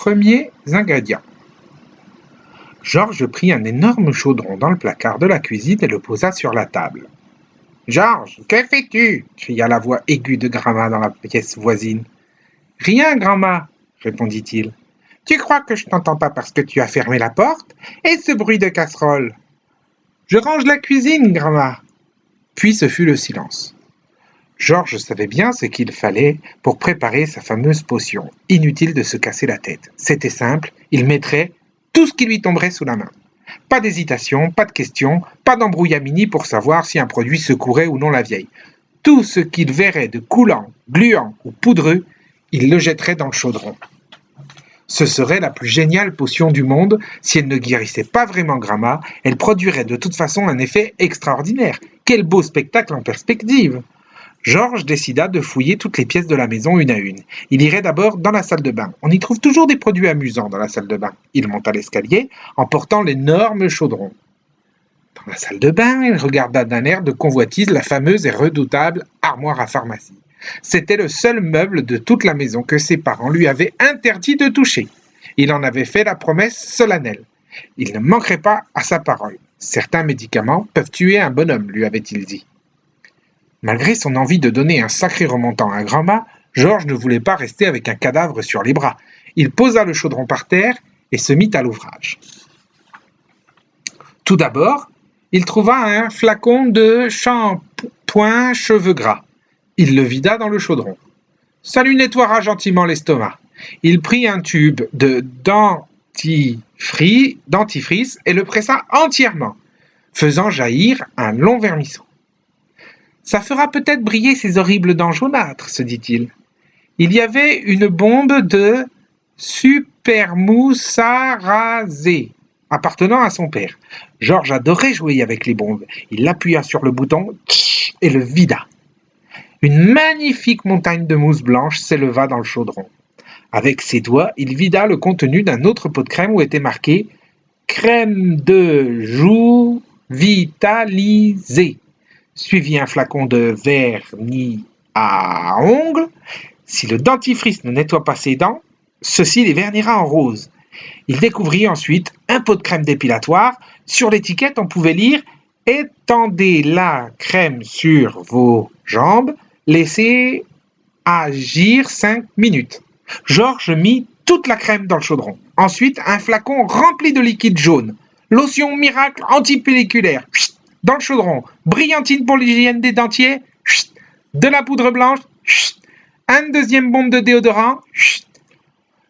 premiers ingrédients. Georges prit un énorme chaudron dans le placard de la cuisine et le posa sur la table. « Georges, que fais-tu » cria la voix aiguë de Gramma dans la pièce voisine. « Rien, Gramma, » répondit-il. « Tu crois que je t'entends pas parce que tu as fermé la porte? Et ce bruit de casserole ?»« Je range la cuisine, Gramma. » Puis ce fut le silence. Georges savait bien ce qu'il fallait pour préparer sa fameuse potion. Inutile de se casser la tête. C'était simple, il mettrait tout ce qui lui tomberait sous la main. Pas d'hésitation, pas de questions, pas d'embrouillamini pour savoir si un produit secourait ou non la vieille. Tout ce qu'il verrait de coulant, gluant ou poudreux, il le jetterait dans le chaudron. Ce serait la plus géniale potion du monde. Si elle ne guérissait pas vraiment Gramma, elle produirait de toute façon un effet extraordinaire. Quel beau spectacle en perspective! Georges décida de fouiller toutes les pièces de la maison une à une. Il irait d'abord dans la salle de bain. On y trouve toujours des produits amusants dans la salle de bain. Il monta l'escalier en portant l'énorme chaudron. Dans la salle de bain, il regarda d'un air de convoitise la fameuse et redoutable armoire à pharmacie. C'était le seul meuble de toute la maison que ses parents lui avaient interdit de toucher. Il en avait fait la promesse solennelle. Il ne manquerait pas à sa parole. Certains médicaments peuvent tuer un bonhomme, lui avait-il dit. Malgré son envie de donner un sacré remontant à Gramma, Georges ne voulait pas rester avec un cadavre sur les bras. Il posa le chaudron par terre et se mit à l'ouvrage. Tout d'abord, il trouva un flacon de shampoing cheveux gras. Il le vida dans le chaudron. Ça lui nettoiera gentiment l'estomac. Il prit un tube de dentifrice et le pressa entièrement, faisant jaillir un long vermisseau. Ça fera peut-être briller ces horribles dents jaunâtres, se dit-il. Il y avait une bombe de supermoussarazé appartenant à son père. Georges adorait jouer avec les bombes. Il appuya sur le bouton et le vida. Une magnifique montagne de mousse blanche s'éleva dans le chaudron. Avec ses doigts, il vida le contenu d'un autre pot de crème où était marqué « Crème de joue vitalisée ». Suivit un flacon de vernis à ongles. Si le dentifrice ne nettoie pas ses dents, ceci les vernira en rose. Il découvrit ensuite un pot de crème dépilatoire. Sur l'étiquette, on pouvait lire « Étendez la crème sur vos jambes, laissez agir 5 minutes ». Georges mit toute la crème dans le chaudron. Ensuite, un flacon rempli de liquide jaune. Lotion miracle antipelliculaire. Dans le chaudron, brillantine pour l'hygiène des dentiers, de la poudre blanche, une deuxième bombe de déodorant.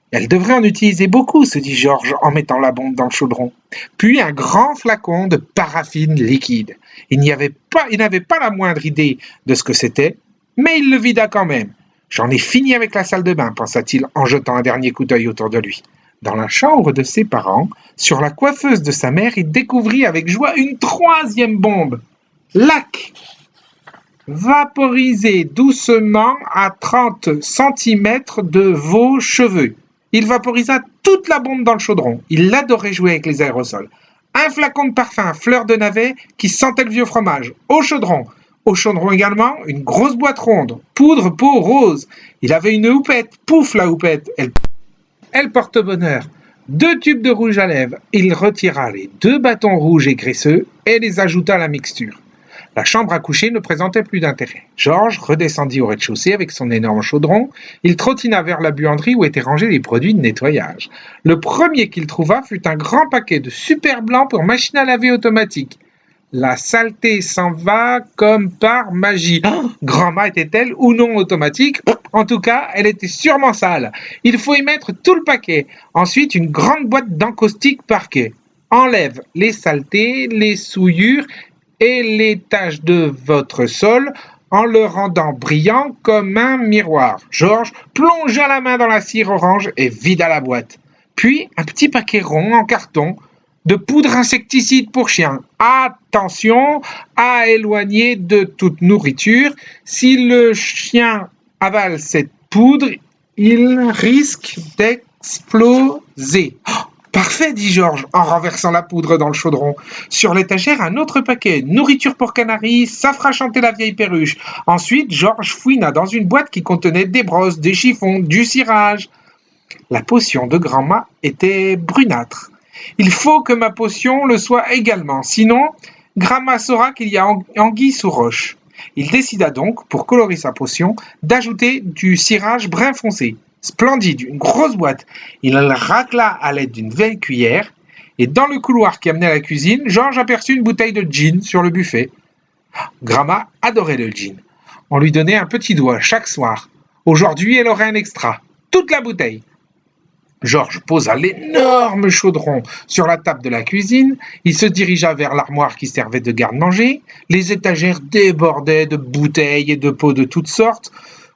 Elle devrait en utiliser beaucoup, se dit Georges en mettant la bombe dans le chaudron. Puis un grand flacon de paraffine liquide. Il n'avait pas la moindre idée de ce que c'était, mais il le vida quand même. J'en ai fini avec la salle de bain, pensa-t-il en jetant un dernier coup d'œil autour de lui. Dans la chambre de ses parents, sur la coiffeuse de sa mère, il découvrit avec joie une troisième bombe. Lac. Vaporisez doucement à 30 cm de vos cheveux. Il vaporisa toute la bombe dans le chaudron. Il adorait jouer avec les aérosols. Un flacon de parfum fleur de navet qui sentait le vieux fromage. Au chaudron. Au chaudron également, une grosse boîte ronde. Poudre peau rose. Il avait une houppette. Pouf la houppette. Elle porte bonheur. 2 tubes de rouge à lèvres. Il retira les 2 bâtons rouges et graisseux et les ajouta à la mixture. La chambre à coucher ne présentait plus d'intérêt. Georges redescendit au rez-de-chaussée avec son énorme chaudron. Il trottina vers la buanderie où étaient rangés les produits de nettoyage. Le premier qu'il trouva fut un grand paquet de super blanc pour machine à laver automatique. La saleté s'en va comme par magie. Gramma était-elle ou non automatique? En tout cas, elle était sûrement sale. Il faut y mettre tout le paquet. Ensuite, une grande boîte d'encaustique parquet. Enlève les saletés, les souillures et les taches de votre sol en le rendant brillant comme un miroir. Georges plongea la main dans la cire orange et vida la boîte. Puis, un petit paquet rond en carton de poudre insecticide pour chiens. Attention à éloigner de toute nourriture. Si le chien avale cette poudre, il risque d'exploser. Parfait, dit Georges en renversant la poudre dans le chaudron. Sur l'étagère, un autre paquet. Nourriture pour canaris, ça fera chanter la vieille perruche. Ensuite, Georges fouina dans une boîte qui contenait des brosses, des chiffons, du cirage. La potion de Grand'ma était brunâtre. Il faut que ma potion le soit également, sinon Grand'ma saura qu'il y a anguille sous roche. Il décida donc, pour colorer sa potion, d'ajouter du cirage brun foncé. Splendide, une grosse boîte. Il la racla à l'aide d'une vieille cuillère, et dans le couloir qui amenait à la cuisine, Georges aperçut une bouteille de gin sur le buffet. Grand'ma adorait le gin. On lui donnait un petit doigt chaque soir. Aujourd'hui, elle aurait un extra. Toute la bouteille. Georges posa l'énorme chaudron sur la table de la cuisine. Il se dirigea vers l'armoire qui servait de garde-manger. Les étagères débordaient de bouteilles et de pots de toutes sortes.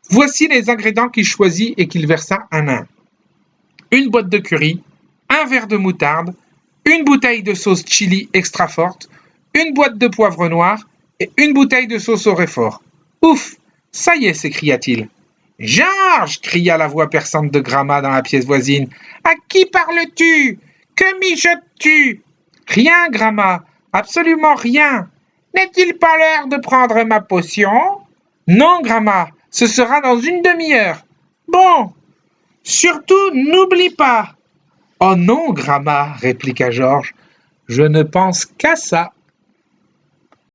Voici les ingrédients qu'il choisit et qu'il versa un à un. Une boîte de curry, un verre de moutarde, une bouteille de sauce chili extra forte, une boîte de poivre noir et une bouteille de sauce au réfort. Ouf! Ça y est, s'écria-t-il. Georges! Cria la voix perçante de Grand'ma dans la pièce voisine. À qui parles-tu? Que mijotes-tu? Rien, Grand'ma, absolument rien. N'est-il pas l'heure de prendre ma potion? Non, Grand'ma, ce sera dans une demi-heure. Bon, surtout n'oublie pas. Oh non, Grand'ma, répliqua Georges, je ne pense qu'à ça.